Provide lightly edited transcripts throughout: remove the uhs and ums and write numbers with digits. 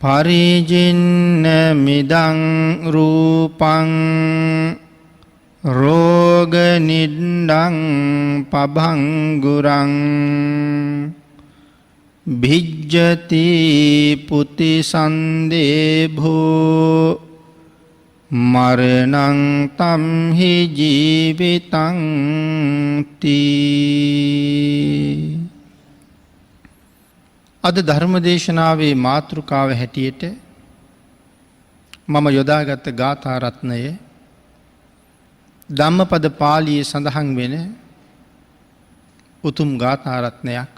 පරිජින්න මිදං රූපං රෝග නිඩ්ඩං පභංගුරං භිජ්ජති පුති සන්දේභෝ මරණං තම්හි ජීවිතං තී. අද ධර්මදේශනාවේ මාතෘකාව හැටියට මම යොදාගත් ගාථා රත්නය ධම්මපද පාළියේ සඳහන් වෙන උතුම් ගාථා රත්නයක්.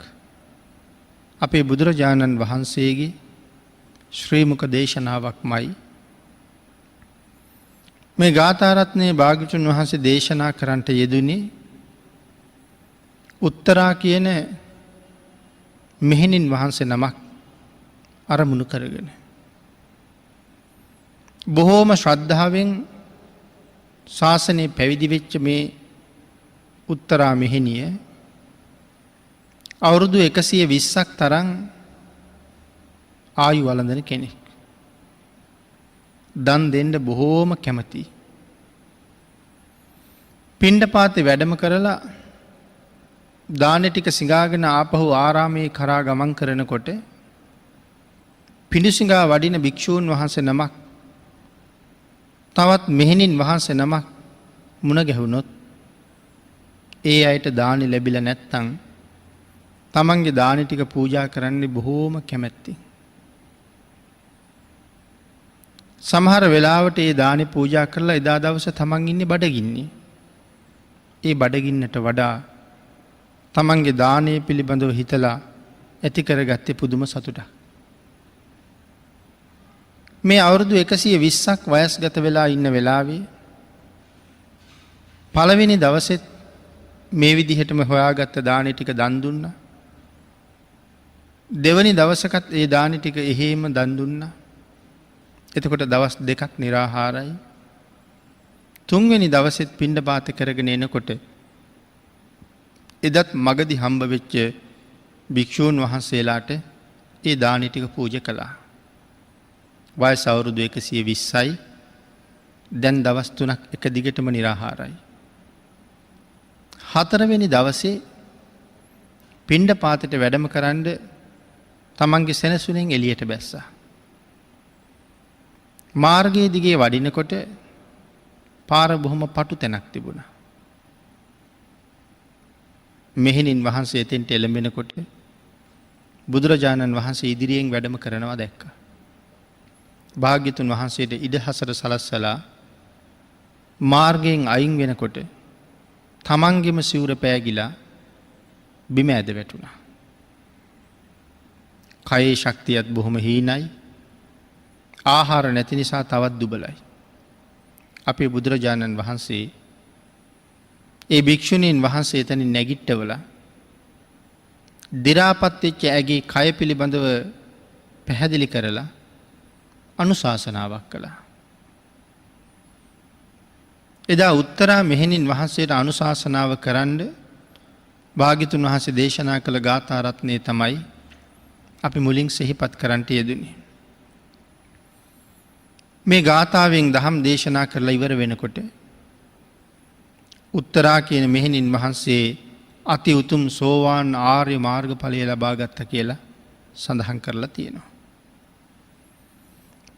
අපේ බුදුරජාණන් වහන්සේගේ ශ්‍රී මුඛ දේශනාවක්මයි. මේ ගාථා රත්නයේ භාග්‍යවතුන් වහන්සේ දේශනා කරන්නට යෙදුනේ උත්තරා කියන මෙහෙණින් වහන්සේ නමක් අරමුණු කරගෙන. බොහෝම ශ්‍රද්ධාවෙන් ශාසනයේ පැවිදි වෙච්ච මේ උත්තරා මෙහෙණිය අවුරුදු 120ක් තරම් ආයු වළඳන කෙනෙක්. දන් දෙන්න බොහෝම කැමති. පිණ්ඩපාතේ වැඩම කරලා දාන ටික සිඟාගෙන ආපහු ආරාමයේ කරා ගමන් කරනකොට පිඬුසිඟා වඩින භික්ෂූන් වහන්සේ නමක් තවත් මෙහෙණින් වහන්සේ නමක් මුණ ගැහුනොත් ඒ අයට දානි ලැබිලා නැත්තම් තමන්ගේ දානි ටික පූජා කරන්නේ බොහෝම කැමැත්තෙන්. සමහර වෙලාවට ඒ දානි පූජා කරලා එදා දවසේ තමන් ඉන්නේ බඩගින්නේ. ඒ බඩගින්නට වඩා තමන්ගේ දානය පිළිබඳව හිතලා ඇති කරගත්තේ පුදුම සතුටක්. මේ අවුරුදු 120ක් වයස්ගත වෙලා ඉන්න වෙලාවේ පළවෙනි දවසෙත් මේ විදිහටම හොයාගත්ත දානි ටික දන් දුන්නා. දෙවනි දවසකත් ඒ දානි ටික එහෙම දන් දුන්නා. එතකොට දවස් දෙකක් निराහාරයි. තුන්වෙනි දවසෙත් පිණ්ඩපාත කරගෙන එනකොට එදත් මගදී හම්බ වෙච්ච භික්ෂූන් වහන්සේලාට ඒ දානි ටික පූජා කළා. වයස අවුරුදු 120යි. දැන් දවස් 3ක් එක දිගටම निराහාරයි. හතරවෙනි දවසේ පිණ්ඩපාතයට වැඩම කරන්න තමන්ගේ සෙනසුනෙන් එළියට බැස්සා. මාර්ගයේ දිගේ වඩිනකොට පාර බොහොම පටු තැනක් තිබුණා. මෙහෙණින් වහන්සේ එතෙන්ට එළඹෙනකොට බුදුරජාණන් වහන්සේ ඉදිරියෙන් වැඩම කරනවා දැක්කා. භාග්‍යතුන් වහන්සේට ඉඩහසර සලස්සලා මාර්ගයෙන් අයින් වෙනකොට තමන්ගෙම සිවුර පෑගිලා බිම ඇද වැටුණා. කයේ ශක්තියත් බොහොම හීනයි. ආහාර නැති නිසා තවත් දුබලයි. අපේ බුදුරජාණන් වහන්සේ ඒ භික්ෂුණීන් වහන්සේ එතනින් නැගිට්ටවලා දි รา පත් වෙච්ච ඇගේ කය පිළිබඳව පැහැදිලි කරලා අනුශාසනාවක් කළා. එදා උත්තරා මෙහෙණින් වහන්සේට අනුශාසනාව කරන්න භාග්‍යතුන් වහන්සේ දේශනා කළ ගාථා රත්නය තමයි අපි මුලින් සිහිපත් කරන්නට යෙදුනේ. මේ ගාථාවෙන් දහම් දේශනා කරලා ඉවර වෙනකොට උත්තරා කියන මෙහෙණින් වහන්සේ අති උතුම් සෝවාන් ආර්ය මාර්ගඵලය ලබා ගත්තා කියලා සඳහන් කරලා තියෙනවා.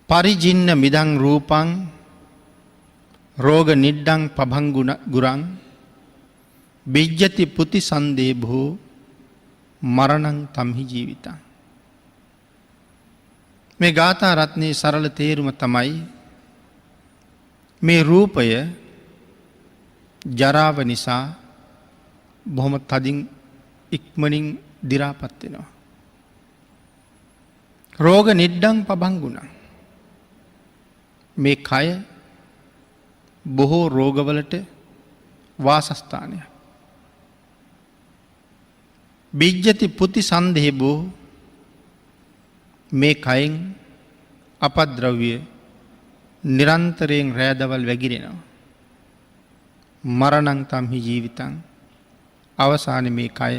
පරිජින්න මිදං රූපං රෝග නිඩ්ඩං පභංගුරං භිජ්ජති පුති සන්දේභෝ මරණං තම්හි ජීවිතං. මේ ගාථා රත්නයේ සරල තේරුම තමයි මේ රූපය ජරාව නිසා බොහොම තදින් ඉක්මනින් දි รา පත් වෙනවා. රෝග නිඩ්ඩං පභංගුණං මේ කය බොහෝ රෝගවලට වාසස්ථානයක්. භිජ්ජති පුති සන්දේභෝ මේ කයෙන් අපද්‍රව්‍ය නිරන්තරයෙන් රෑදවල් වැగిරෙනවා. මරණං තම්හි ජීවිතං අවසානයේ මේ කය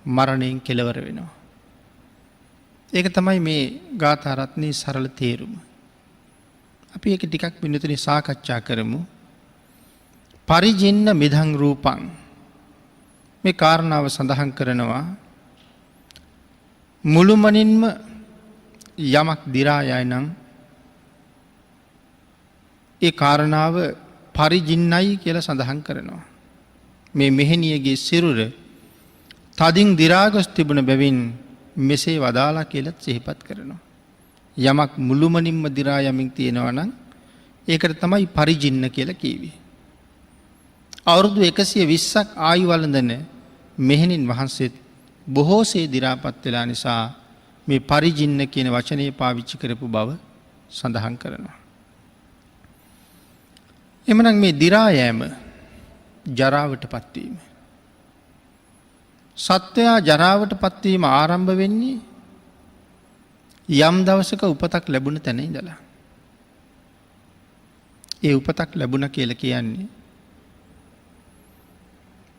මරණයෙන් කෙලවර වෙනවා. ඒක තමයි මේ ගාථාරත්නයේ සරල තේරුම. අපි ඒක ටිකක් පින්නතුනි සාකච්ඡා කරමු. පරිජින්න මිදං රූපං මේ කාරණාව සඳහන් කරනවා මුළුමනින්ම යමක් දි รา යයි නම් ඒ කාරණාව පරිජින්නයි කියලා සඳහන් කරනවා. මේ මෙහෙණියගේ සිරුර තදින් දි รา ගොස් තිබුණ බැවින් මෙසේ වදාලා කියලා සිහිපත් කරනවා. යමක් මුළුමනින්ම දි รา යමින් තියෙනවා නම් ඒකට තමයි පරිජින්න කියලා කියවේ. අවුරුදු 120ක් ආයු වළඳන මෙහෙණින් වහන්සේත් බොහෝසේ දි รา පත් වෙලා නිසා මේ පරිජින්න කියන වචනේ පාවිච්චි කරපු බව සඳහන් කරනවා. එමනම් මේ දි รา යෑම ජරාවට පත්වීම. සත්වයා ජරාවට පත්වීම ආරම්භ වෙන්නේ යම් දවසක උපතක් ලැබුණ තැන ඉඳලා. ඒ උපතක් ලැබුණ කියලා කියන්නේ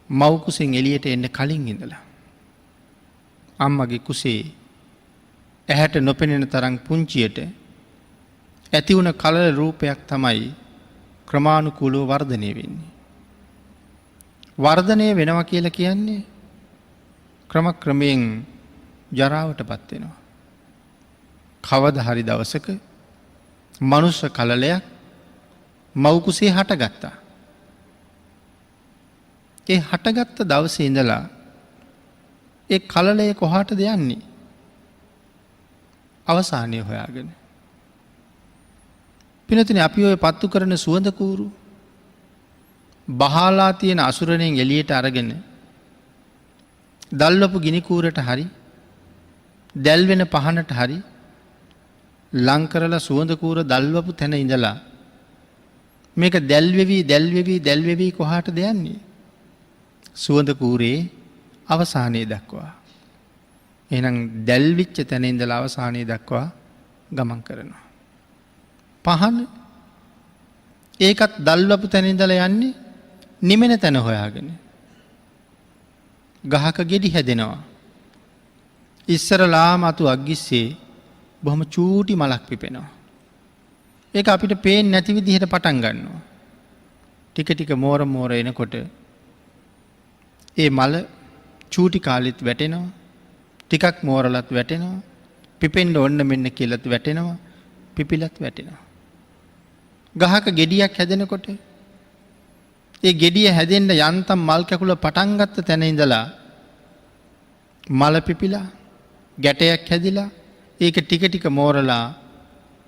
මව් කුසෙන් එළියට එන්න කලින් ඉඳලා. අම්මගේ කුසේ ඇහැට නොපෙනෙන තරම් පුංචියට ඇති වුණ කලල රූපයක් තමයි ක්‍රමානුකූලව වර්ධනය වෙන්නේ. වර්ධනය වෙනවා කියලා කියන්නේ ක්‍රමක්‍රමයෙන් ජරාවට පත් වෙනවා. කවදා හරි දවසක මනුෂ්‍ය කලලයක් මව් කුසේ හටගත්තා. ඒ හටගත්ත දවසේ ඉඳලා ඒ කලලය කොහාටද යන්නේ? අවසානය හොයාගෙන. පිනතුනේ අපි ඔය පත්තු කරන සුවඳ කූරු බහලා තියෙන අසුරණයෙන් එළියට අරගෙන දැල්වපු ගිනි කූරට හරි දැල් වෙන පහනට හරි ලං කරලා සුවඳ කූර දැල්වපු තැන ඉඳලා මේක දැල්වෙවි කොහාටද යන්නේ? සුවඳ කූරේ අවසානයේ දක්වා. එහෙනම් දැල්විච්ච තැන ඉඳලා අවසානයේ දක්වා ගමන් කරනවා. පහන ඒකත් දැල්වපු තැන ඉඳලා යන්නේ නිමෙන තැන හොයාගෙන. ගහක ගෙඩි හැදෙනවා. ඉස්සරලාම අතු අග්ගිස්සේ බොහොම චූටි මලක් පිපෙනවා. ඒක අපිට පේන්නේ නැති විදිහට පටන් ගන්නවා. ටික ටික මෝර එනකොට ඒ මල චූටි කාලෙත් වැටෙනවා. ටිකක් මෝරලත් වැටෙනවා. පිපෙන්න ඕන්න මෙන්න කියලාත් වැටෙනවා. පිපිලත් වැටෙනවා. ගහක ගෙඩියක් හැදෙනකොට ඒ ගෙඩිය හැදෙන්න යන්තම් මල් කැකුල පටන් ගත්ත තැන ඉඳලා මල පිපිලා ගැටයක් හැදිලා ඒක ටික ටික මෝරලා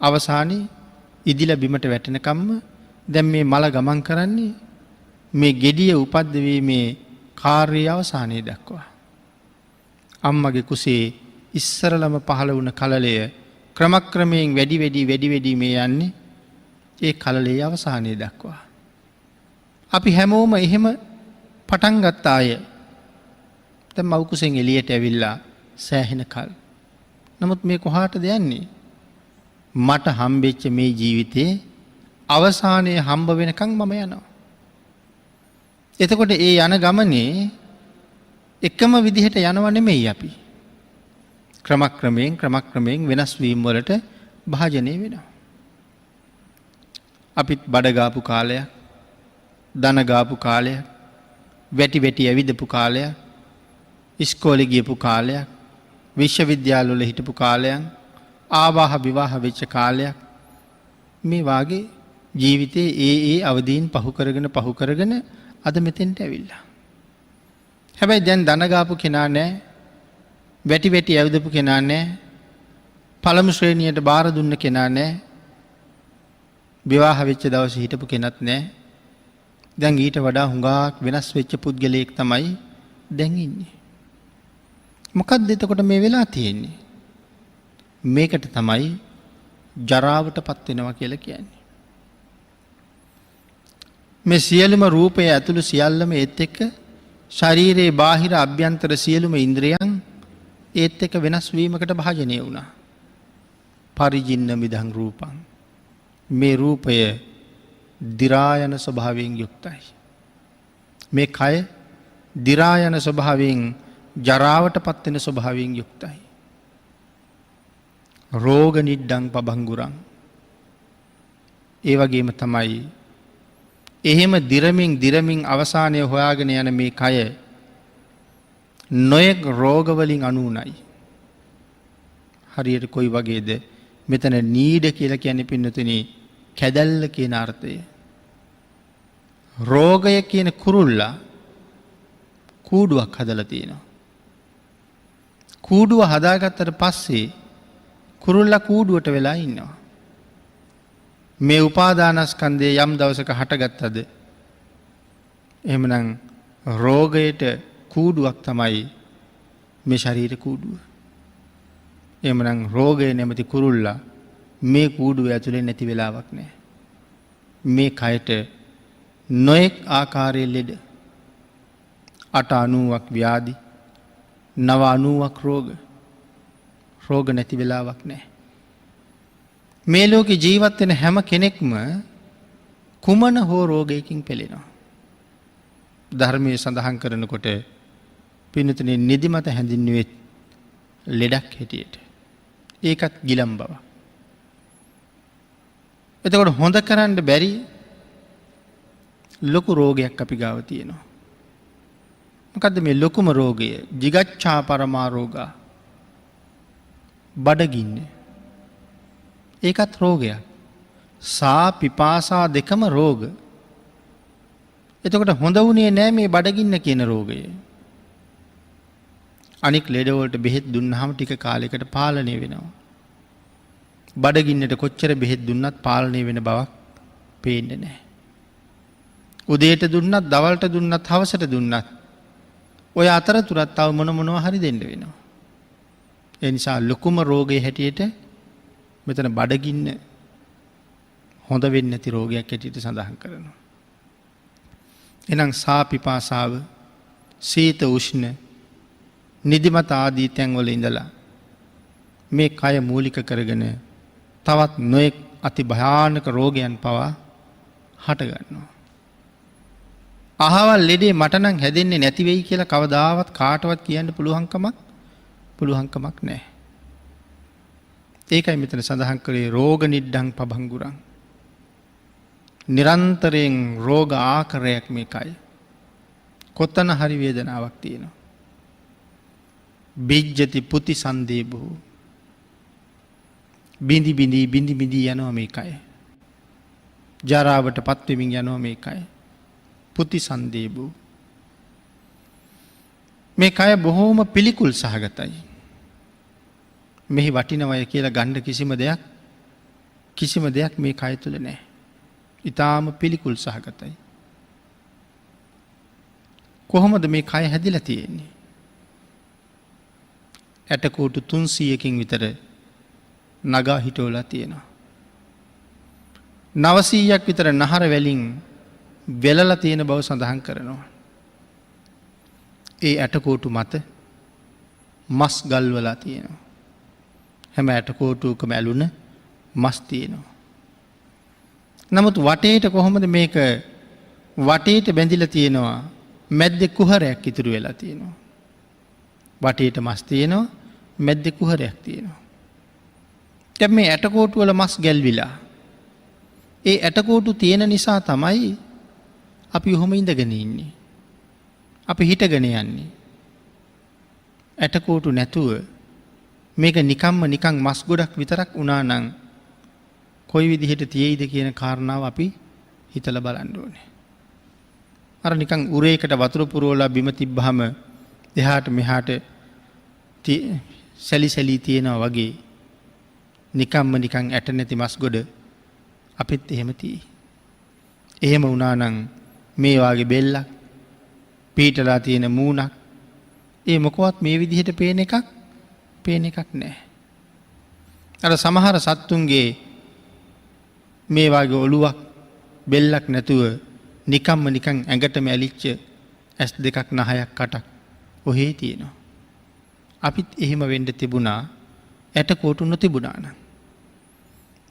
අවසානයේ ඉදිලා බිමට වැටෙනකම්ම දැන් මේ මල ගමන් කරන්නේ මේ ගෙඩිය උපද්දවීමේ කාර්යය අවසානයේ දක්වා. අම්මගේ කුසේ ඉස්සරලම පහළ වුණ කලලය ක්‍රමක්‍රමයෙන් වැඩි මේ යන්නේ ඒ කලලේ අවසානයේ දක්වා. අපි හැමෝම එහෙම පටන් ගත්ත අය දැන් මව් කුසෙන් එළියට ඇවිල්ලා සෑහෙන කල්. නමුත් මේ කොහාටද යන්නේ? මට හම්බෙච්ච මේ ජීවිතේ අවසානයේ හම්බ වෙනකන් මම යනවා. එතකොට ඒ යන ගමනේ එකම විදිහට යනව නෙමෙයි අපි. ක්‍රමක්‍රමයෙන් වෙනස් වීම වලට භාජනය වෙනවා. අපිත් බඩ ගාපු කාලයක්, දන ගාපු කාලයක්, වැටි ඇවිදපු කාලයක්, ඉස්කෝලේ ගියපු කාලයක්, විශ්වවිද්‍යාලවල හිටපු කාලයක්, ආවාහ විවාහ වෙච්ච කාලයක්, මේ වාගේ ජීවිතේ ඒ අවදීන් පහු කරගෙන අද මෙතෙන්ට ඇවිල්ලා. හැබැයි දැන් දන ගාපු කෙනා නැහැ, වැටි ඇවිදපු කෙනා නැහැ, පළමු ශ්‍රේණියට බාර දුන්න කෙනා නැහැ, විවාහ වෙච්ච දවසේ හිටපු කෙනත් නැහැ. දැන් ඊට වඩා හුඟක් වෙනස් වෙච්ච පුද්ගලයෙක් තමයි දැන් ඉන්නේ. මොකක්ද එතකොට මේ වෙලා තියෙන්නේ? මේකට තමයි ජරාවට පත් වෙනවා කියලා කියන්නේ. මේ සියලුම රූපය ඇතුළු සියල්ලම ඒත් එක්ක ශරීරයේ බාහිර අභ්‍යන්තර සියලුම ඉන්ද්‍රියන් ඒත් එක්ක වෙනස් වීමකට භාජනය වුණා. පරිජින්න මිදං රූපං. මේ රූපය දි รา යන ස්වභාවයෙන් යුක්තයි. මේ කය දි รา යන ස්වභාවයෙන් ජරාවට පත් වෙන ස්වභාවයෙන් යුක්තයි. රෝග නිඩ්ඩං පබංගුරං. ඒ වගේම තමයි එහෙම දිරමින් අවසානය හොයාගෙන යන මේ කය නොයෙක් රෝගවලින් අනුුණයි. හරියට කොයි වගේද මෙතන නීඩ කියල කියන පින්නතුන කැදැල්ල කියන අර්ථය. රෝගය කියන කුරුල්ලා කූඩුවක් හදල තියෙනවා. කූඩුව හදාගත්තට පස්සේ කුරුල්ල කූඩුවට වෙලා ඉන්නවා. මේ උපාදානස්කන්දය යම් දවසක හටගත්තද එහෙමනම් රෝගයට කූඩුවක් තමයි මේ ශරීර කූඩුව. එමනම් රෝගය නැමති කුරුල්ලා මේ කූඩුව ඇතුළේ නැති වෙලාවක් නෑ. මේ කයට නොයෙක් ආකාරය ලෙඩ 890ක් ව්‍යාධි 990ක් රෝග නැති වෙලාවක් නෑ. මේ ලෝකෙ ජීවත් වෙන හැම කෙනෙක්ම කුමන හෝ රෝගයකින් පෙළෙනවා. ධර්මයේ සඳහන් කරනකොට පින්නතුනේ නිදිමත හැඳින්වෙත් ලෙඩක් හැටියට. ඒකත් ගිලම් බව. එතකොට හොඳ කරන්න බැරි ලොකු රෝගයක් අපි ගාව තියෙනවා. මොකද්ද මේ ලොකුම රෝගය? jigacchā paramārogā. බඩගින්න. ඒකත් රෝගයක්. සා පිපාසා දෙකම රෝග. එතකොට හොඳ වුණේ නෑ මේ බඩගින්න කියන රෝගය. අනික් ලෙඩවලට බෙහෙත් දුන්නාම ටික කාලයකට පාලනය වෙනවා. බඩගින්නට කොච්චර බෙහෙත් දුන්නත් පාලනය වෙන බවක් පේන්නේ නැහැ. උදේට දුන්නත්, දවල්ට දුන්නත්, හවසට දුන්නත් ඔය අතරතුරත් තව මොනවා හරි දෙන්න වෙනවා. ඒ නිසා ලොකුම රෝගයේ හැටියට මෙතන බඩගින්න හොඳ වෙන්නේ නැති රෝගයක් හැටියට සඳහන් කරනවා. එහෙනම් සා පිපාසාව, සීත උෂ්ණ, නිදිමත ආදී තැන්වල ඉඳලා මේ කය මූලික කරගෙන තවත් නොයෙක් අති භයානක රෝගයන් පවා හට ගන්නවා. අහවල් ලෙඩේ මට නම් හැදෙන්නේ නැති වෙයි කියලා කවදාවත් කාටවත් කියන්න පුළුවන්කමක් නැහැ. ඒකයි මෙතන සඳහන් කරේ රෝග නිඩ්ඩං පබංගුරං. නිරන්තරයෙන් රෝග ආකාරයක් මේ කය. කොතන හරි වේදනාවක් තියෙනවා. බිජ්ජති පුති සන්දේබෝ. බිඳි බිඳි යනවා මේ කය. ජරාවට පත්වෙමින් යනවා මේ කය. පුති සන්දේබෝ. මේ කය බොහෝම පිළිකුල් සහගතයි. මෙහි වටිනවය කියලා ගන්න කිසිම දෙයක් මේ කය තුල නැහැ. ඊටාම පිළිකුල් සහගතයි. කොහොමද මේ කය හැදිලා තියෙන්නේ? ඇටකෝටු 300කින් විතර නගා හිටවලා තියෙනවා. 900ක් විතර නහර වැලින් වෙලලා තියෙන බව සඳහන් කරනවා. ඒ ඇටකෝටු මත මස් ගල්වලා තියෙනවා. හැම ඇටකෝටුවකම ඇලුන මස් තියෙනවා. නමුත් වටේට කොහොමද මේක වටේට බැඳිලා තියෙනවා? මැද්දේ කුහරයක් ඉතුරු වෙලා තියෙනවා. වටේට මස් තියෙනවා, මැද්දේ කුහරයක් තියෙනවා. දැන් මේ ඇටකෝටු වල මස් ගැල්විලා ඒ ඇටකෝටු තියෙන නිසා තමයි අපි ඔහොම ඉඳගෙන ඉන්නේ. අපි හිටගෙන යන්නේ. ඇටකෝටු නැතුව මේක නිකන් මස් ගොඩක් විතරක් වුණා නම් කොයි විදිහට තියෙයිද කියන කාරණාව අපි හිතලා බලන්න ඕනේ. අර නිකන් උරේකට වතුර පුරවලා බිම තිබ්බහම එහාට මෙහාට සැලි තියෙනවා වගේ නිකන් ඇට නැති මස් ගොඩ අපිත් එහෙම තියෙයි. එහෙම වුණා නම් මේ වාගේ බෙල්ලක් පීටලා තියෙන මූණක් ඒ මොකවත් මේ විදිහට පේන එකක් නැහැ. අර සමහර සත්තුන්ගේ මේ වාගේ ඔළුවක් බෙල්ලක් නැතුව නිකන් ඇඟටම ඇලිච්ච ඇස් දෙකක් නහයක් කටක් ඔහේ තියෙනවා. අපිත් එහෙම වෙන්න තිබුණා ඇටකෝටු නොතිබුණා නම්.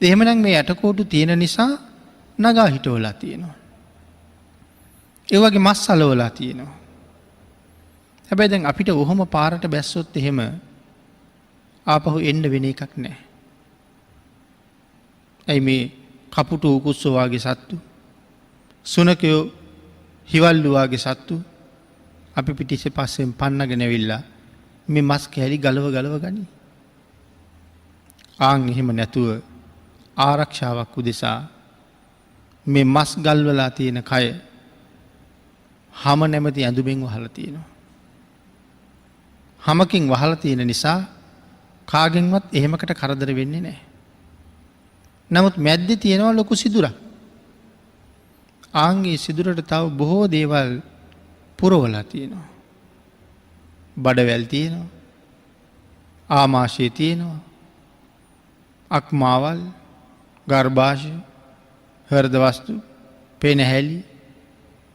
එහෙමනම් මේ ඇටකෝටු තියෙන නිසා නගා හිටවලා තියෙනවා. ඒ වගේ මස් අලවලා තියෙනවා. හැබැයි දැන් අපිට ඔහොම පාරට බැස්සොත් එහෙම ආපහු එන්න වෙන එකක් නැහැ. ඇයි මේ කපුටු උකුස්සෝවාගේ සත්තු සුනකයෝ හිවල්ලුවාගේ සත්තු අපි පිටිස්සේ පස්සෙන් පන්නගෙන ඇවිල්ලා මේ මස් කෑලි ගලව ගනි. ආන් එහෙම නැතුව ආරක්ෂාවක් උදෙසා මේ මස් ගල්වලා තියෙන කය හම නැමති ඇඳුමෙන් වහලා තියෙනවා. හමකින් වහලා තියෙන නිසා කාගෙන්වත් එහෙමකට කරදර වෙන්නේ නැහැ. නමුත් මැද්දේ තියෙනවා ලොකු සිදුරක්. ආන්ගේ සිදුරට තව බොහෝ දේවල් පුරවලා තියෙනවා. බඩවැල් තියෙනවා. ආමාශය තියෙනවා. අක්මාවල්, ගර්භාෂය, හෘද වස්තු, පෙනහැලි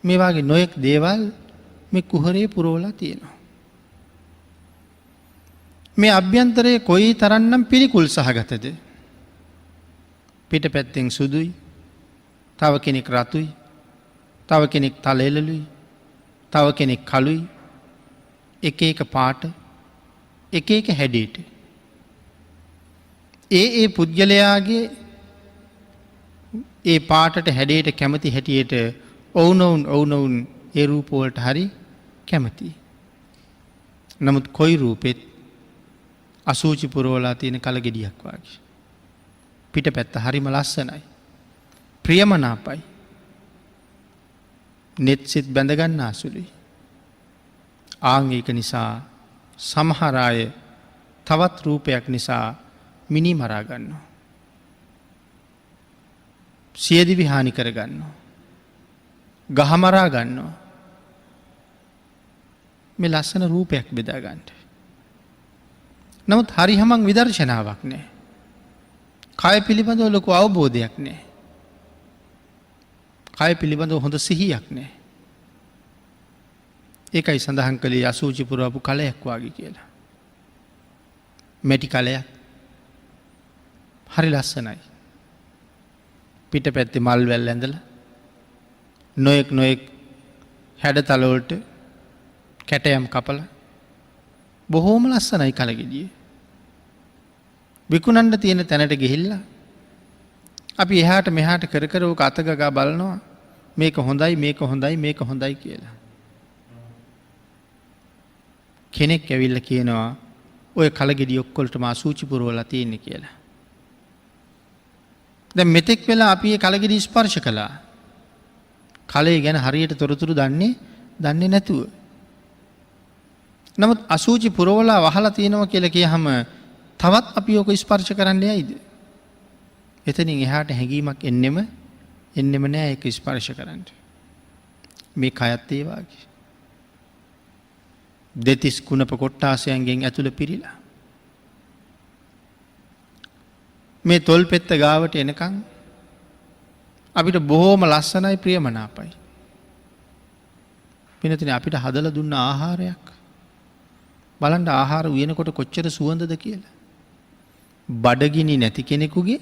මේ වගේ නොයෙක් දේවල් මේ කුහරේ පුරවලා තියෙනවා. මේ අභ්‍යන්තරයේ කොයි තරම්නම් පිළිකුල් සහගතද? පිටපැත්තෙන් සුදුයි, තව කෙනෙක් රතුයි, තව කෙනෙක් තලෙලලුයි, තව කෙනෙක් කළුයි, එක එක පාට, එක එක හැඩයට. ඒ පුද්ගලයාගේ ඒ පාටට හැඩයට කැමති හැටියට ඔවුනොවුන් ඒ රූපවලට හරි කැමති. නමුත් කොයි රූපෙත් අසූචි පුරවලා තියෙන කලගෙඩියක් වගේ. පිටපැත්ත හරිම ලස්සනයි. ප්‍රියමනාපයි. නෙත් සිත් බැඳගන්න අසුළුයි. ආන් ඒක නිසා සමහර අය තවත් රූපයක් නිසා මිනි මරා ගන්නවා. සියදිවි හානි කර ගන්නවා. ගහමරා ගන්නවා. මේ ලස්සන රූපයක් බෙදා ගන්නට. නමුත් හරි හමං විදර්ශනාවක් නැහැ. කය පිළිබඳව ලොකු අවබෝධයක් නැහැ. කය පිළිබඳව හොඳ සිහියක් නැහැ. ඒකයි සඳහන් කළේ අසූචි පුරවපු කලයක් වාගේ කියලා. මැටි කලයක්. හරි ලස්සනයි. පිටපැත්තේ මල් වැල් ඇඳලා නොයෙක් හැඩතල වලට කැටයම් කපලා බොහෝම ලස්සනයි කලගෙඩිය. විකුණන්න තියෙන තැනට ගිහිල්ලා අපි එහාට මෙහාට කර කර ඕක අත ගගා බලනවා මේක හොඳයි මේක හොඳයි මේක හොඳයි කියලා. කෙනෙක් ඇවිල්ලා කියනවා ඔය කලගෙඩිය ඔක්කොලටම අසූචි පුරවලා තියෙන්නේ කියලා. දැන් මෙතෙක් වෙලා අපි මේ කලගෙඩිය ස්පර්ශ කළා. කලේ ගැන හරියට තොරතුරු දන්නේ නැතුව. නමුත් අසූචි පුරවලා වහලා තියෙනවා කියලා කියහම තවත් අපි ඕක ස්පර්ශ කරන්න යයිද? එතනින් එහාට හැඟීමක් එන්නෙම නෑ ඒක ස්පර්ශ කරන්න. මේ කයත් ඒ වගේ. දෙතිස් කුණප කොට්ටාසයන්ගෙන් ඇතුළ පිරීලා. මේ තොල් පෙත්ත ගාවට එනකන් අපිට බොහෝම ලස්සනයි ප්‍රියමනාපයි. පිනතින අපිට හදලා දුන්න ආහාරයක් බලන්න ආහාර උයනකොට කොච්චර සුවඳද කියලා. බඩගිනි නැති කෙනෙකුගේ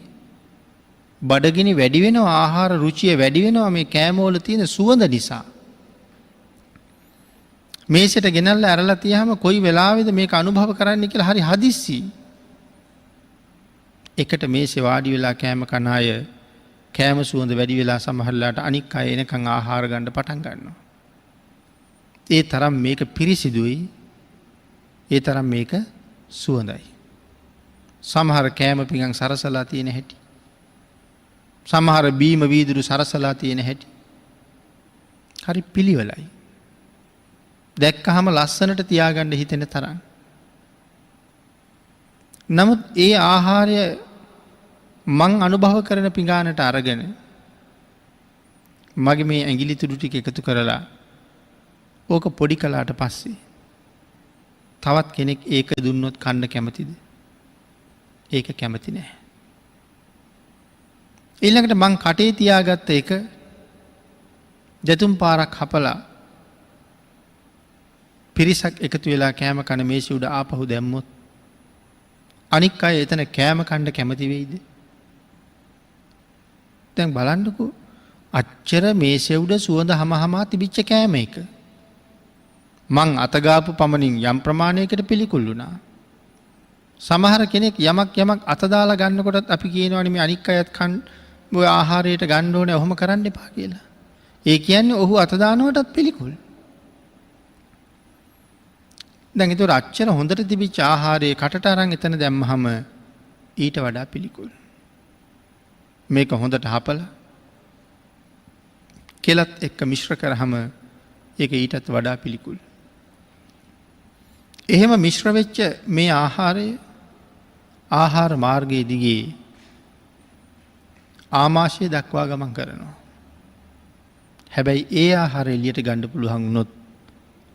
බඩගිනි වැඩි වෙනවා ආහාර රුචිය වැඩි වෙනවා මේ කෑමවල තියෙන සුවඳ නිසා. මේසෙට ගෙනල්ලා ඇරලා තියාම කොයි වෙලාවෙද මේක අනුභව කරන්න කියලා හරි හදිස්සි. එකට මේසේ වාඩි වෙලා කෑම කන අය කෑම සුවඳ වැඩි වෙලා සමහරලාට අනික් අය එනකන් ආහාර ගන්න පටන් ගන්නවා. ඒ තරම් මේක පිරිසිදුයි. ඒ තරම් මේක සුවඳයි. සමහර කෑම පිඟන් සරසලා තියෙන හැටි. සමහර බීම වීදුරු සරසලා තියෙන හැටි. හරි පිළිවෙලයි. දැක්කහම ලස්සනට තියාගන්න හිතෙන තරම්. නමුත් ඒ ආහාරය මං අනුභව කරන පිඟානට අරගෙන මගේ මේ ඇඟිලි තුඩු ටික එකතු කරලා ඕක පොඩි කළාට පස්සේ තවත් කෙනෙක් ඒක දුන්නොත් කන්න කැමතිද? ඒක කැමති නෑ. ඊළඟට මං කටේ තියාගත්ත එක දෙතුන් පාරක් හපලා පිරිසක් එකතු වෙලා කෑම කන මේසෙ උඩ ආපහු දැම්මොත් අනික් අය එතන කෑම කන්න කැමති වෙයිද? දැන් බලන්නකෝ අච්චර මේසෙ උඩ සුවඳ හමහමා තිබිච්ච කෑම එක මං අතගාපු පමණින් යම් ප්‍රමාණයකට පිළිකුල් වුණා. සමහර කෙනෙක් යමක් අතදාලා ගන්නකොටත් අපි කියනවනේ මේ අනික් අයත් කන් ඔය ආහාරයට ගන්න ඕනේ ඔහොම කරන්න එපා කියලා. ඒ කියන්නේ ඔහු අත දානවටත් පිළිකුල්. දැන් ඒතර අච්චර හොඳට තිබිච්ච ආහාරයේ කටට අරන් එතන දැම්මහම ඊට වඩා පිළිකුල්. මේක හොඳට හපලා කෙලත් එක්ක මිශ්‍ර කරාම ඒක ඊටත් වඩා පිළිකුල්. එහෙම මිශ්‍ර වෙච්ච මේ ආහාරය ආහාර මාර්ගයේ දිගේ ආමාශය දක්වා ගමන් කරනවා. හැබැයි ඒ ආහාර එළියට ගන්න පුළුවන් වුණොත්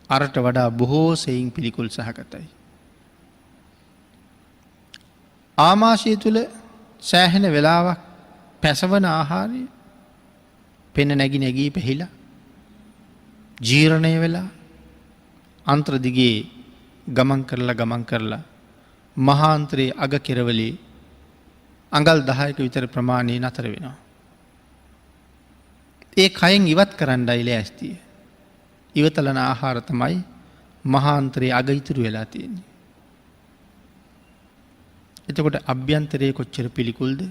අරට වඩා බොහෝ සෙයින් පිළිකුල් සහගතයි. ආමාශය තුල සෑහෙන වෙලාවක් පැසවන ආහාරය පෙන නැගී පැහිලා ජීර්ණය වෙලා අන්ත්‍ර දිගේ ගමන් කරලා මහාන්තරයේ අග කෙරවලේ අඟල් 10ක විතර ප්‍රමාණය නතර වෙනවා. ඒ කයෙන් ඉවත් කරන්නයි ලෑස්තිය. ඉවතලන ආහාර තමයි මහාන්තරයේ අග ඉතුරු වෙලා තියෙන්නේ. එතකොට අභ්‍යන්තරයේ කොච්චර පිළිකුල්ද?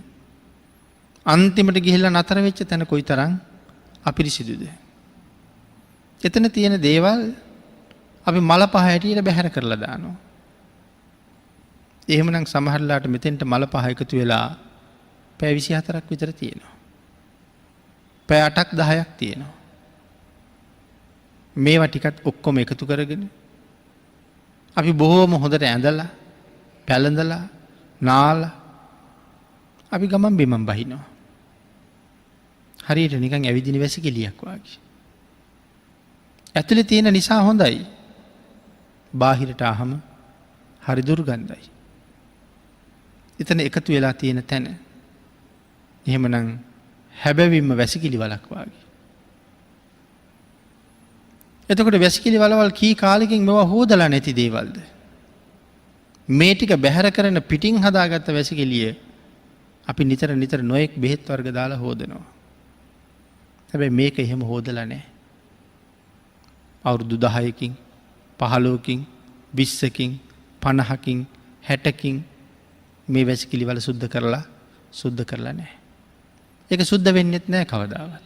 අන්තිමට ගිහිල්ලා නතර වෙච්ච තැන කොයිතරම් අපිරිසිදුද? එතන තියෙන දේවල් අපි මල පහ හැටියට බැහැර කරලා දානවා. එහෙමනම් සමහරලාට මෙතෙන්ට මල පහ එකතු වෙලා පැය 24ක් විතර තියෙනවා. පැය 8ක් 10ක් තියෙනවා. මේවා ටිකත් ඔක්කොම එකතු කරගෙන අපි බොහෝම හොඳට ඇඳලා පැලඳලා නාලා අපි ගමන් බිමන් බහිනවා. හරියට නිකන් ඇවිදින වැසිකිළියක් වගේ. ඇතුලේ තියෙන නිසා හොඳයි. බාහිරට ආවම හරි දුර්ගන්ධයි. එතන එකතු වෙලා තියෙන තැන එහෙමනම් හැබැවින්ම වැසිකිලි වලක් වගේ. එතකොට වැසිකිලි වලවල් කී කාලෙකින් මේවා හොදලා නැති දේවල්ද? මේ ටික බැහැර කරන පිටින් හදාගත්ත වැසිකිලිය අපි නිතර නොයෙක් බෙහෙත් වර්ග දාලා හොදනවා. හැබැයි මේක එහෙම හොදලා නැහැ. අවුරුදු 10කින් 15කින් 20කින් 50කින් 60කින් මේ වැසිකිලි වල සුද්ධ කරලා නැහැ. ඒක සුද්ධ වෙන්නෙත් නැහැ කවදාවත්.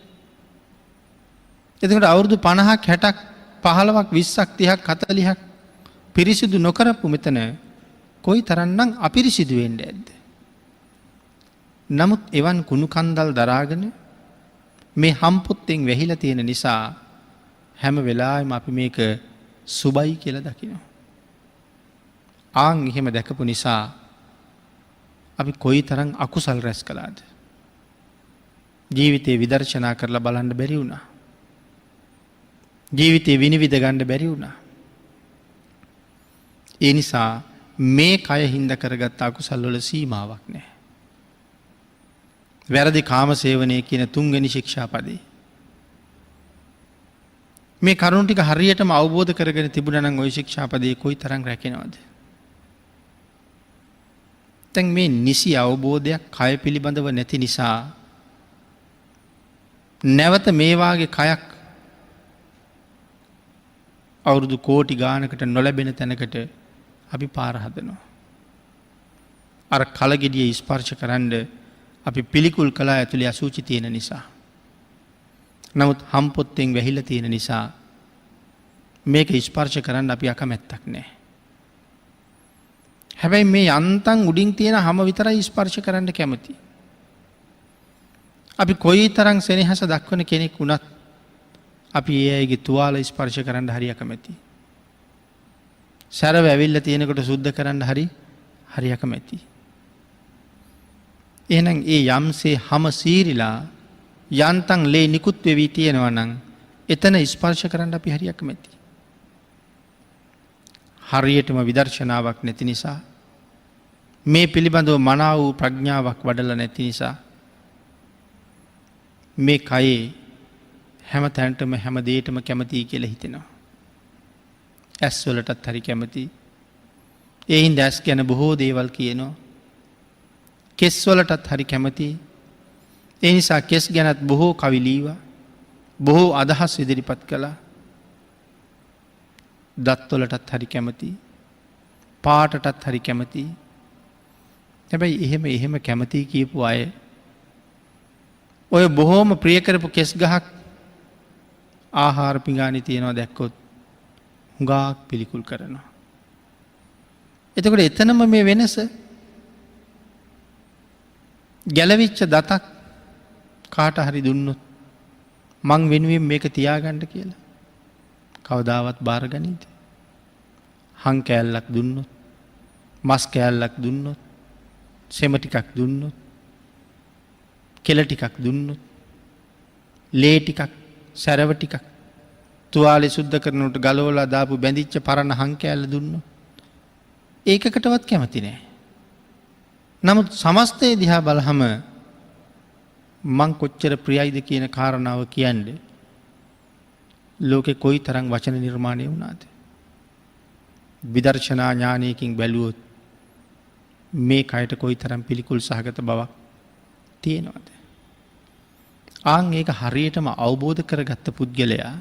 එතකොට අවුරුදු 50ක් 60ක් 15ක් 20ක් 30ක් 40ක් පිරිසිදු නොකරපු මෙතන කොයි තරම්නම් අපිරිසිදු වෙන්නේ ඇද්ද? නමුත් එවන් කුණු කන්දල් දරාගෙන මේ හම්පොත්තෙන් වැහිලා තියෙන නිසා හැම වෙලාවෙම අපි මේක සුබයි කියලා දකිනවා. ආන් එහෙම දැකපු නිසා අපි කොයි තරම් අකුසල් රැස් කළාද? ජීවිතේ විදර්ශනා කරලා බලන්න බැරි වුණා. ජීවිතේ විනිවිද ගන්න බැරි වුණා. ඒ නිසා මේ කය හින්දා කරගත් අකුසල් වල සීමාවක් නැහැ. වැරදි කාමසේවනයේ කියන තුන්වෙනි ශික්ෂාපදේ. මේ කරුණ ටික හරියටම අවබෝධ කරගෙන තිබුණා නම් ওই ශික්ෂාපදේ කොයි තරම් රැකෙනවද? දැන් මේ නිසි අවබෝධයක් කය පිළිබඳව නැති නිසා නැවත මේ වාගේ කයක් අවුරුදු කෝටි ගානකට නොලැබෙන තැනකට අපි පාර හදනවා. අර කලගෙඩිය ස්පර්ශ කරන්න අපි පිළිකුල් කළා ඇතුලේ අසුචි තියෙන නිසා. නමුත් හම්පොත්තෙන් වැහිලා තියෙන නිසා මේක ස්පර්ශ කරන්න අපි අකමැත්තක් නැහැ. හැබැයි මේ යන්තම් උඩින් තියෙන හැම විතරයි ස්පර්ශ කරන්න කැමති. අපි කොයිතරම් සෙනෙහස දක්වන කෙනෙක් වුණත් අපි ඒ අයගේ තුවාල ස්පර්ශ කරන්න හරි අකමැති. සැරව ඇවිල්ලා තියෙනකොට සුද්ධ කරන්න හරි අකමැති. එහෙනම් ඒ යම්සේ හැම සීරිලා යන්තම් ලේ නිකුත් වෙවි තියෙනවා නම් එතන ස්පර්ශ කරන්න අපි හරි අකමැති. හරියටම විදර්ශනාවක් නැති නිසා මේ පිළිබඳව මනා වූ ප්‍රඥාවක් වඩලා නැති නිසා මේ කයේ හැම තැනටම හැම දෙයකටම කැමතියි කියලා හිතෙනවා. ඇස් වලටත් හරි කැමතියි. ඒ හින්දා ඇස් ගැන බොහෝ දේවල් කියනවා. කෙස් වලටත් හරි කැමතියි. ඒ නිසා කෙස් ගැනත් බොහෝ කවි ලීවා. බොහෝ අදහස් ඉදිරිපත් කළා. දත් වලටත් හරි කැමතියි. පාටටත් හරි කැමතියි. හැබැයි එහෙම කැමති කියපු අය ඔය බොහෝම ප්‍රිය කරපු කෙස් ගහක් ආහාර පිඟානි තියෙනවා දැක්කොත් හුඟක් පිළිකුල් කරනවා. එතකොට එතනම මේ වෙනස ගැලවිච්ච දතක් කාට හරි දුන්නොත් මං වෙනුවෙන් මේක තියාගන්න කියලා කවදාවත් බාර ගනීද? හං කෑල්ලක් දුන්නොත්, මස් කෑල්ලක් දුන්නොත්, සෙම ටිකක් දුන්නොත්, කෙල ටිකක් දුන්නොත්, ලේ ටිකක්, සැරව ටිකක් තුවාලේ සුද්ධ කරනකොට ගලවලා දාපු බැඳිච්ච පරණ හං කෑල්ල දුන්නොත් ඒකකටවත් කැමති නෑ. නමුත් සමස්තය දිහා බලහම මං කොච්චර ප්‍රියයිද කියන කාරණාව කියන්නේ ලෝකෙ කොයි තරම් වචන නිර්මාණය වුණාද? විදර්ශනා ඥානයකින් බැලුවොත් මේ කයට කොයි තරම් පිළිකුල් සහගත බවක් තියෙනවද? ආන් ඒක හරියටම අවබෝධ කරගත්ත පුද්ගලයා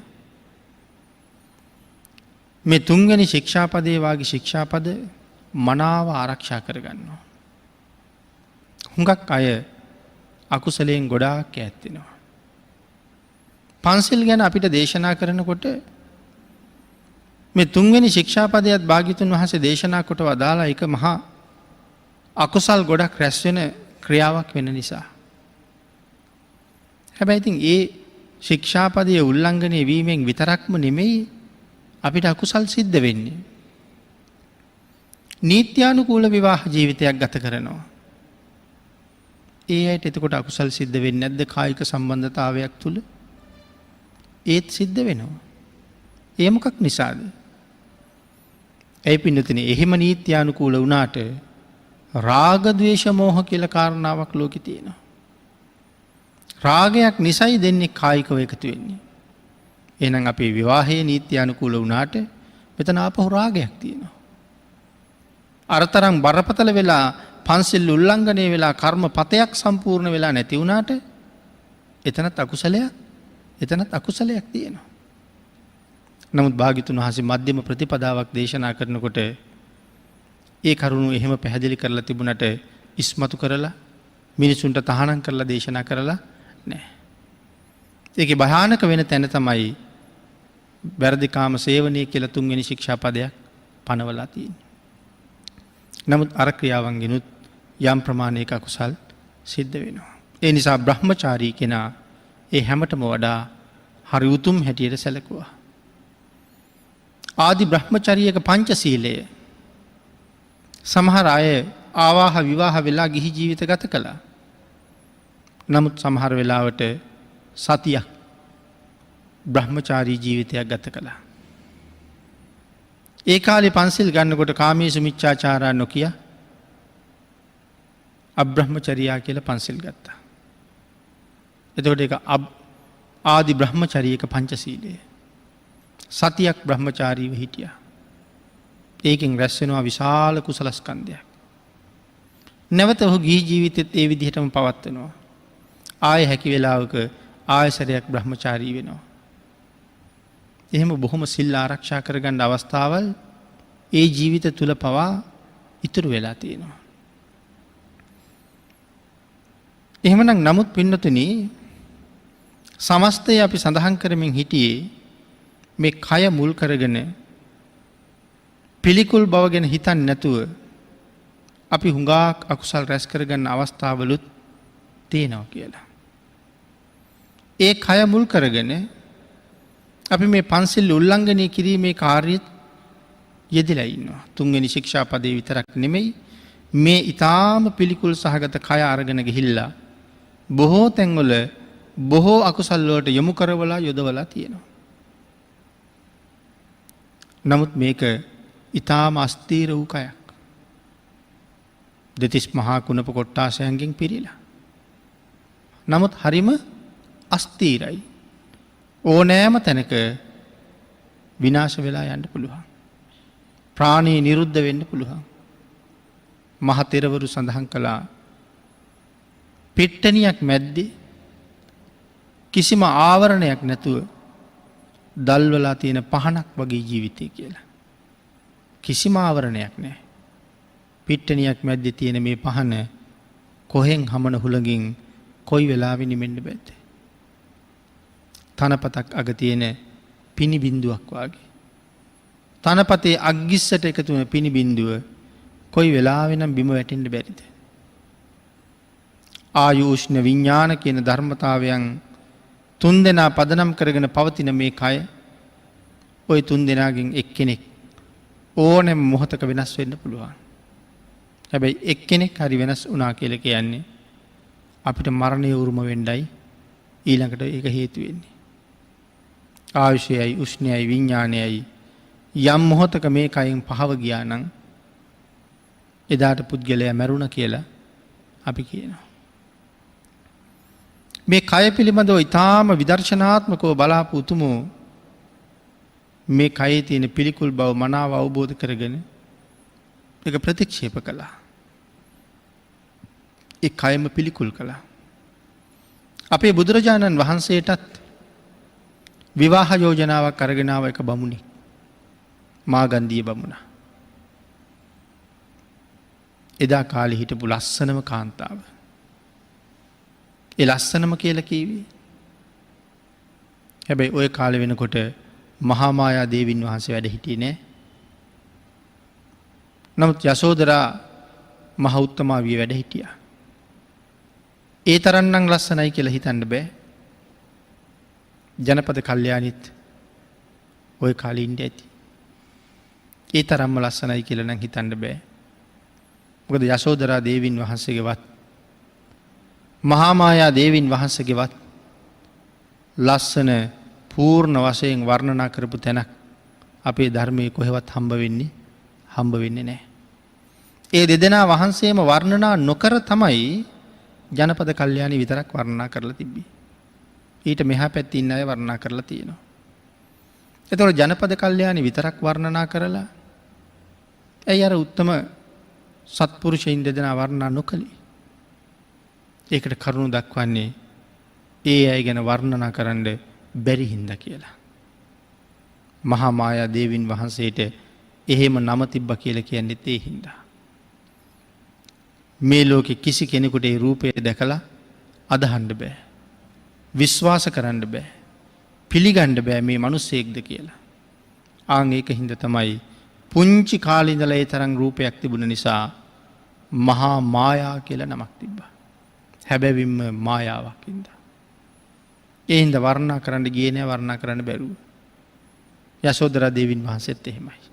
මේ තුන්වෙනි ශික්ෂාපදයේ වාගේ ශික්ෂාපද මනාව ආරක්ෂා කරගන්නවා. හුඟක් අය අකුසලයෙන් ගොඩාක් ඈත් වෙනවා. පන්සිල් ගැන අපිට දේශනා කරනකොට මේ තුන්වෙනි ශික්ෂාපදයට භාග්‍යවතුන් වහන්සේ දේශනා කොට වදාලා එක මහා අකුසල් ගොඩක් රැස් වෙන ක්‍රියාවක් වෙන නිසා. හැබැයි ඉතින් ඒ ශික්ෂාපදයේ උල්ලංඝනය වීමෙන් විතරක්ම නෙමෙයි අපිට අකුසල් සිද්ධ වෙන්නේ. නීත්‍යානුකූල විවාහ ජීවිතයක් ගත කරනවා. ඒ අයට එතකොට අකුසල් සිද්ධ වෙන්නේ නැද්ද කායික සම්බන්ධතාවයක් තුල? ඒත් සිද්ධ වෙනවා. ඒ මොකක් නිසාද? ඒ පින්නතුනේ එහෙම නීත්‍යානුකූල වුණාට රාග ద్వේෂ මෝහ කියලා කාරණාවක් ලෝකේ තියෙනවා. රාගයක් නිසයි දෙන්නේ කායිකව එකතු වෙන්නේ. එහෙනම් අපේ විවාහයේ නීත්‍යානුකූල වුණාට මෙතන ආපහු රාගයක් තියෙනවා. අරතරම් බරපතල වෙලා පන්සිල් උල්ලංඝනය වෙලා කර්මපතයක් සම්පූර්ණ වෙලා නැති වුණාට එතනත් අකුසලයක් තියෙනවා. නමුත් භාග්‍යවතුන් වහන්සේ මධ්‍යම ප්‍රතිපදාවක් දේශනා කරනකොට ඒ කරුණු එහෙම පැහැදිලි කරලා තිබුණට ඉස්මතු කරලා මිනිසුන්ට තහනම් කරලා දේශනා කරලා නැහැ. ඒකේ භයානක වෙන තැන තමයි වැරදිකාම සේවනය කියලා තුන්වෙනි ශික්ෂාපදයක් පනවලා තියෙන්නේ. නමුත් අර ක්‍රියාවන්ගෙනුත් යම් ප්‍රමාණයක අකුසල් සිද්ධ වෙනවා. ඒ නිසා බ්‍රහ්මචාරී කෙනා ඒ හැමතෙම වඩා හරි උතුම් හැටියට සැලකුවා. ආදි බ්‍රහ්මචාරියක පංචශීලය සමහර අය ආවාහ විවාහ වෙලා ගිහි ජීවිත ගත කළා. නමුත් සමහර වෙලාවට සතියක් බ්‍රහ්මචාරී ජීවිතයක් ගත කළා. ඒ කාලේ පන්සිල් ගන්නකොට කාමීසු මිච්ඡාචාරා නොකිය අබ්‍රහ්මචර්යා කියලා පන්සිල් ගත්තා. එතකොට ඒක ආදි බ්‍රහ්මචාරියක පංචශීලය. සතියක් බ්‍රහ්මචාරීව හිටියා. ඒකෙන් රැස් වෙනවා විශාල කුසලස්කන්ධයක්. නැවත ඔහු ගිහි ජීවිතෙත් ඒ විදිහටම පවත්වනවා. ආය හැකි වෙලාවක ආයසරයක් බ්‍රහ්මචාරී වෙනවා. එහෙම බොහොම සිල් ආරක්ෂා කරගන්න අවස්ථාවල් ඒ ජීවිත තුල පවා ඉතුරු වෙලා තියෙනවා. එහෙමනම් නමුත් පින්නතුනි සමස්තය අපි සඳහන් කරමින් හිටියේ මේ කය මුල් කරගෙන පිළිකුල් බව ගැන හිතන්නේ නැතුව අපි හුඟක් අකුසල් රැස් කරගන්න අවස්ථාවලුත් තියෙනවා කියලා. ඒ කය මුල් කරගෙන අපි මේ පන්සිල් උල්ලංඝනය කිරීමේ කාර්යයත් යෙදලා ඉන්නවා. තුන්වෙනි ශික්ෂාපදේ විතරක් නෙමෙයි මේ ඊටාම පිළිකුල් සහගත කය අරගෙන ගිහිල්ලා බොහෝ තැන්වල බොහෝ අකුසල් වලට යොමු කරවලා යොදවලා තියෙනවා. නමුත් මේක ඊටාම අස්තීර වූ කයක්. දෙතිස් මහා කුණප කොට්ටාසයන්ගෙන් පිරීලා. නමුත් හරිම අස්තීරයි. ඕනෑම තැනක විනාශ වෙලා යන්න පුළුවන්. ප්‍රාණී නිරුද්ධ වෙන්න පුළුවන්. මහ තෙරවරු සඳහන් කළා පිට්ටනියක් මැද්දේ කිසිම ආවරණයක් නැතුව දල්වලා තියෙන පහනක් වගේ ජීවිතය කියලා. කිසිම ආවරණයක් නැහැ. පිට්ටනියක් මැද්දේ තියෙන මේ පහන කොහෙන් හමන හුළඟින් කොයි වෙලාවෙ නිමෙන්න බැද්ද? තනපතක් අග තියෙන පිනි බිඳුවක් වාගේ. තනපතේ අග්ගිස්සට එකතු වෙන පිනි බිඳුව කොයි වෙලාවෙ නම් බිම වැටෙන්න බැරිද? ආයුෂ්ණ විඥාන කියන ධර්මතාවයන් තුන් දෙනා පදනම් කරගෙන පවතින මේ කය ওই තුන් දෙනාගෙන් එක්කෙනෙක් ඕනෑම මොහොතක වෙනස් වෙන්න පුළුවන්. හැබැයි එක්කෙනෙක් හරි වෙනස් වුණා කියලා කියන්නේ අපිට මරණය උරුම වෙන්නයි ඊළඟට ඒක හේතු වෙන්නේ. ආයුෂයයි උෂ්ණයයි විඥානයයි යම් මොහොතක මේ කයෙන් පහව ගියා නම් එදාට පුද්ගලයා මැරුණා කියලා අපි කියනවා. මේ කය පිළිබඳව ඊටාම විදර්ශනාත්මකව බලාපු උතුමෝ මේ කයේ තියෙන පිළිකුල් බව මනාව අවබෝධ කරගෙන ඒක ප්‍රතික්ෂේප කළා. ඒ කයම පිළිකුල් කළා. අපේ බුදුරජාණන් වහන්සේටත් විවාහ යෝජනාවක් අරගෙන ආව එක බමුණෙක්. මාගන්ධිය බමුණා. එදා කාලේ හිටපු ලස්සනම කාන්තාව. ඒ ලස්සනම කියලා කිව්වේ. හැබැයි ওই කාලේ වෙනකොට මහා මායා දේවින් වහන්සේ වැඩ හිටියේ නෑ. නමුත් යසෝදරා මහ උත්තමාවිය වැඩ හිටියා. ඒ තරම්නම් ලස්සනයි කියලා හිතන්න බෑ. ජනපද කල්යාණිත් ওই කාලේ ඉඳ ඇති. ඒ තරම්ම ලස්සනයි කියලා නම් හිතන්න බෑ. මොකද යසෝදරා දේවින් වහන්සේගේවත් මහා මායා දේවින් වහන්සේගේවත් ලස්සන පූර්ණ වශයෙන් වර්ණනා කරපු තැනක් අපේ ධර්මයේ කොහෙවත් හම්බ වෙන්නේ නැහැ. ඒ දෙදෙනා වහන්සේම වර්ණනා නොකර තමයි ජනපද කල්යාණි විතරක් වර්ණනා කරලා තිබ්බේ. ඊට මෙහා පැත්තේ ඉන්න අය වර්ණනා කරලා තියෙනවා. ඒතකොට ජනපද කල්යාණි විතරක් වර්ණනා කරලා ඇයි අර උත්තම සත්පුරුෂයින් දෙදෙනා වර්ණනා නොකළේ? ඒකට කරුණු දක්වන්නේ ඒ අය ගැන වර්ණනා කරන්න බැරි හින්දා කියලා. මහා මායා දේවින් වහන්සේට එහෙම නම තිබ්බා කියලා කියන්නේ ඒ හින්දා. මේ ලෝකෙ කිසි කෙනෙකුට ඒ රූපය දැකලා අදහන්න බෑ. විශ්වාස කරන්න බෑ. පිළිගන්න බෑ මේ මිනිස්සෙක්ද කියලා. ආන් ඒක හින්දා තමයි පුංචි කාලේ ඉඳලා ඒ තරම් රූපයක් තිබුණ නිසා මහා මායා කියලා නමක් තිබ්බා. හැබැවින්ම මායාවක් හින්දා. ඒ හින්දා වර්ණනා කරන්න ගියේ නෑ, වර්ණනා කරන්න බැරුව. යශෝදරා දේවින් වහන්සේත් එහෙමයි.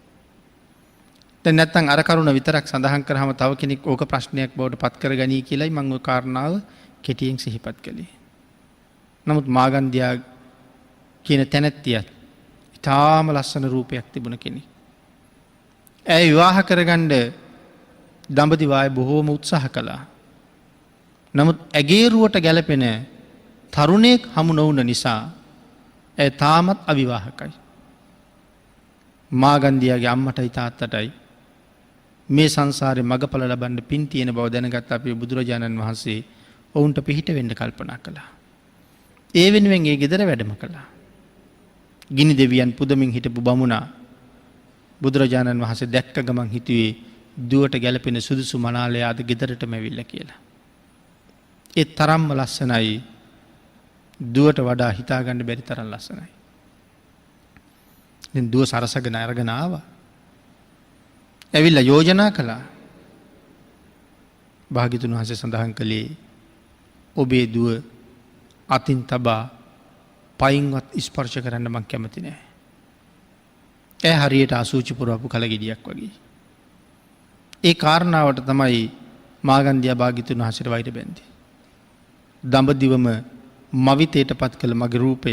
දැන් නැත්තම් අර කරුණ විතරක් සඳහන් කරාම තව කෙනෙක් ඕක ප්‍රශ්නයක් බවට පත් කරගනී කියලායි මම ওই කාරණාව කෙටියෙන් සිහිපත් කළේ. නමුත් මාගන්ධියා කියන තැනැත්තියත් ඊටාම ලස්සන රූපයක් තිබුණ කෙනෙක්. ඇය විවාහ කරගන්න දඹදිව ආයේ බොහෝම උත්සාහ කළා. නමුත් ඇගේරුවට ගැලපෙන තරුණයෙක් හමු නොවුන නිසා ඇය තාමත් අවිවාහකයි. මාගන්ධියාගේ අම්මටයි තාත්තටයි මේ සංසාරේ මගඵල ලබන්න පින් තියෙන බව දැනගත් අපේ බුදුරජාණන් වහන්සේ ඔවුන්ට පිහිට වෙන්න කල්පනා කළා. ඒ වෙනුවෙන් ඒ ගෙදර වැඩම කළා. ගිනි දෙවියන් පුදමින් හිටපු බමුණා බුදුරජාණන් වහන්සේ දැක්ක ගමන් හිතුවේ දුවට ගැලපෙන සුදුසු මනාලය ආද ගෙදරටම ඇවිල්ලා කියලා. ඒ තරම්ම ලස්සනයි, දුවට වඩා හිතාගන්න බැරි තරම් ලස්සනයි. දැන් දුව සරසගෙන අරගෙන ආවා. ඇවිල්ලා යෝජනා කළා. භාග්‍යතුන් වහන්සේ සඳහන් කළේ ඔබේ දුව අතින් තබා පයින්වත් ස්පර්ශ කරන්න මං කැමති නෑ. ඇය හරියට අසූචි පුරවපු කලගෙඩියක් වගේ. ඒ කාරණාවට තමයි මාගන්ධියා භාග්‍යතුන් වහන්සේට වෛර බැන්දේ. දඹදිවම මවිතයට පත් කළ මගේ රූපය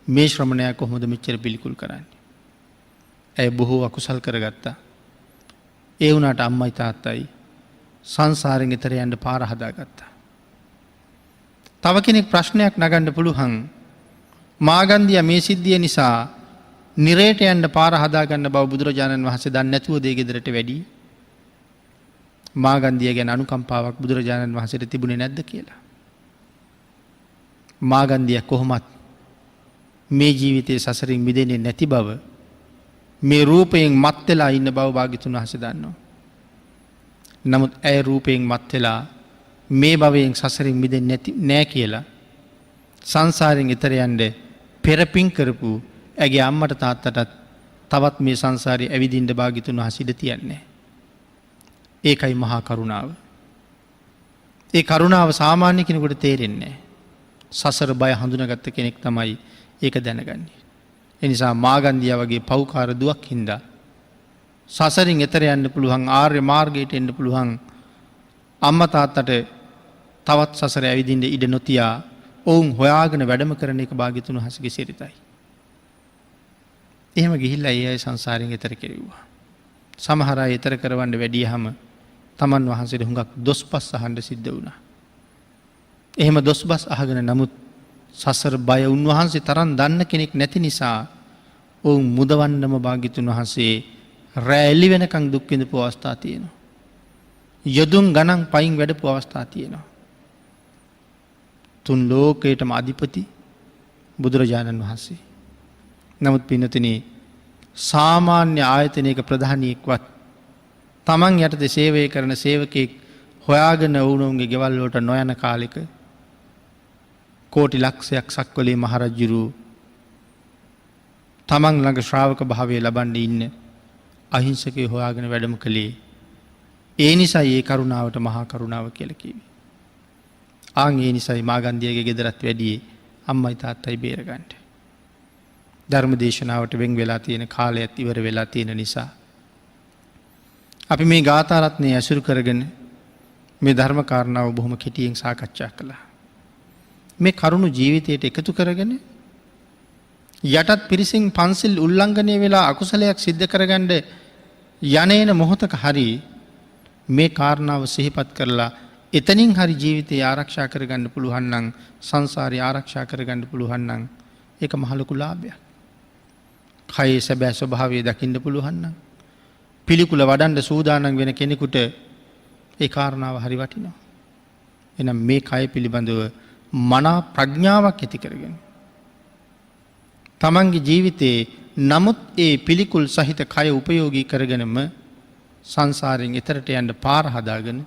මේ ශ්‍රමණයා කොහොමද මෙච්චර පිළිකුල් කරන්නේ? ඇය බොහෝ අකුසල් කරගත්තා. ඒ වුණාට අම්මයි තාත්තයි සංසාරෙන් එතර යන්න පාර හදාගත්තා. තව කෙනෙක් ප්‍රශ්නයක් නගන්න පුළුවන්. මාගන්ධියා මේ සිද්ධිය නිසා නිරේට යන්න පාර හදාගන්න බව බුදුරජාණන් වහන්සේ දන්නේ නැතුව දේ ගෙදරට වැඩි. මාගන්ධිය ගැන අනුකම්පාවක් බුදුරජාණන් වහන්සේට තිබුණේ නැද්ද කියලා. මාගන්ධිය කොහොමත් මේ ජීවිතයේ සසරින් මිදෙන්නේ නැති බව, මේ රූපයෙන් මත් වෙලා ඉන්න බව භාග්‍යතුන් වහන්සේ දන්නවා. නමුත් ඇය රූපයෙන් මත් වෙලා මේ භවයෙන් සසරින් මිදෙන්නේ නැති නෑ කියලා සංසාරයෙන් ඈතර යන්න පෙරපින් කරපු ඇගේ අම්මට තාත්තටත් තවත් මේ සංසාරේ ඇවිදින්න භාග්‍යතුන් වහන්සේ ඉඩ තියන්නේ. ඒකයි මහා කරුණාව. ඒ කරුණාව සාමාන්‍ය කෙනෙකුට තේරෙන්නේ නැහැ. සසර බය හඳුනාගත්ත කෙනෙක් තමයි ඒක දැනගන්නේ. ඒ නිසා මාගන්දියා වගේ පෞකාර දුවක් හින්දා සසරින් එතර යන්න පුළුවන් ආර්ය මාර්ගයට එන්න පුළුවන් අම්මා තාත්තට තවත් සසර ඇවිදින්න ඉඩ නොතියා ඔවුන් හොයාගෙන වැඩම කරන එක භාග්‍යතුන් වහන්සේගේ සිරිතයි. එහෙම ගිහිල්ලා ඒ අය සංසාරයෙන් එතර කෙරෙව්වා. සමහර අය එතර කරවන්න වැඩියහම තමන් වහන්සේට හුඟක් දොස්පස් අහන්න සිද්ධ වුණා. එහෙම දොස්පස් අහගෙන නමුත් සසර බය උන්වහන්සේ තරම් දන්න කෙනෙක් නැති නිසා ඔවුන් මුදවන්නම භාග්‍යතුන් වහන්සේ රැ එළි වෙනකන් දුක් විඳපු අවස්ථා තියෙනවා. යදුන් ගණන් පයින් වැඩපු අවස්ථා තියෙනවා. තුන් ලෝකයටම අධිපති බුදුරජාණන් වහන්සේ. නමුත් පින්නතුනි සාමාන්‍ය ආයතනයක ප්‍රධානියෙක්වත් තමන් යටතේ සේවය කරන සේවකෙක් හොයාගෙන වුණුන්ගේ ගෙවල් වලට නොයන කාලෙක කෝටි ලක්ෂයක් සක්වලේ මහරජුරු තමන් ළඟ ශ්‍රාවක භාවය ලබන්න ඉන්න අහිංසකයෝ හොයාගෙන වැඩම කළේ. ඒ නිසා ඒ කරුණාවට මහා කරුණාව කියලා කිව්වේ. ආන් ඒ නිසායි මාගන්දියගේ ගෙදරත් වැඩියේ අම්මයි තාත්තයි බේරගන්න. ධර්ම දේශනාවට වෙන් වෙලා තියෙන කාලයත් ඉවර වෙලා තියෙන නිසා අපි මේ ගාථා රත්නය ඇසුරු කරගෙන මේ ධර්ම කාරණාව බොහොම කෙටියෙන් සාකච්ඡා කළා. මේ කරුණු ජීවිතයට එකතු කරගෙන යටත් පිරිසින් පන්සිල් උල්ලංඝනය වෙලා අකුසලයක් සිද්ධ කරගන්න යන්නේන මොහොතක හරි මේ කාරණාව සිහිපත් කරලා එතනින් හරි ජීවිතය ආරක්ෂා කරගන්න පුළුවන් නම් සංසාරය ආරක්ෂා කරගන්න පුළුවන් නම් ඒක මහ ලොකු ලාභයක්. කයේ සැබෑ ස්වභාවය දකින්න පුළුවන් නම් පිළිකුල වඩන්න සූදානම් වෙන කෙනෙකුට ඒ කාරණාව හරි වටිනවා. එහෙනම් මේ කය පිළිබඳව මනා ප්‍රඥාවක් ඇති කරගෙන තමන්ගේ ජීවිතේ නමුත් ඒ පිළිකුල් සහිත කය උපයෝගී කරගෙනම සංසාරයෙන් එතරට යන්න පාර හදාගෙන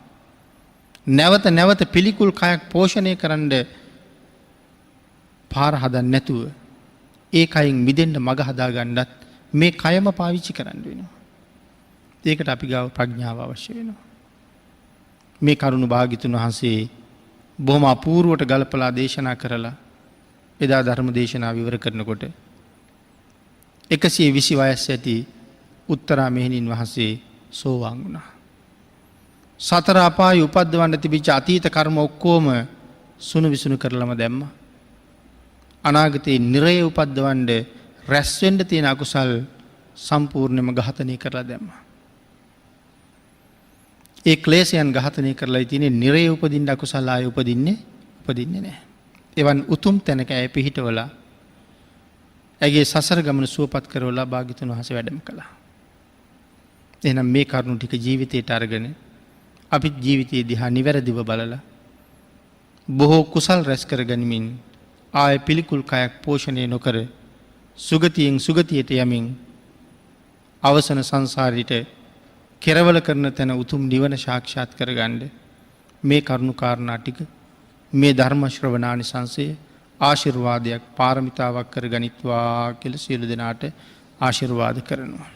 නැවත නැවත පිළිකුල් කයක් පෝෂණය කරන්න පාර හදන්න නැතුව ඒ කයින් මිදෙන්න මඟ හදාගන්නත් මේ කයම පාවිච්චි කරන්න වෙනවා. ඒකට අපි ගාව ප්‍රඥාව අවශ්‍ය වෙනවා. මේ කරුණු භාග්‍යතුන් වහන්සේ බොහොම අපූර්වට ගලපලා දේශනා කරලා එදා ධර්ම දේශනාව ඉවර කරනකොට 120 වයස් ඇති උත්තරා මෙහෙණින් වහන්සේ සෝවාන් වුණා. සතර අපාය උපද්දවන්න තිබිච්ච අතීත කර්ම ඔක්කොම සුණු විසුණු කරලම දැම්මා. අනාගතේ නිරය උපද්දවන්න රැස් වෙන්න තියෙන අකුසල් සම්පූර්ණයෙන්ම ඝාතනය කරලා දැම්මා. ඒ ක්ලේශයන් ඝාතනය කරලා තියෙන්නේ නිරය උපදින්න අකුසල ආය උපදින්නේ නැහැ. එවන් උතුම් තැනක ඇය පිහිටවලා ඇගේ සසර ගමන සුවපත් කරවලා භාග්‍යතුන් වහන්සේ වැඩම කළා. එහෙනම් මේ කරුණු ටික ජීවිතයට අරගෙන අපි ජීවිතයේ දිහා නිවැරදිව බලලා බොහෝ කුසල් රැස් කරගනිමින් ආය පිළිකුල් කයක් පෝෂණය නොකර සුගතියෙන් සුගතියට යමින් අවසන සංසාරයට කෙරවල කරන තැන උතුම් නිවන සාක්ෂාත් කරගන්න මේ කරුණු කාරණා ටික මේ ධර්ම ශ්‍රවණානිසංසය ආශිර්වාදයක් පාරමිතාවක් කරගනිත්වා කියලා සියලු දෙනාට ආශිර්වාද කරනවා.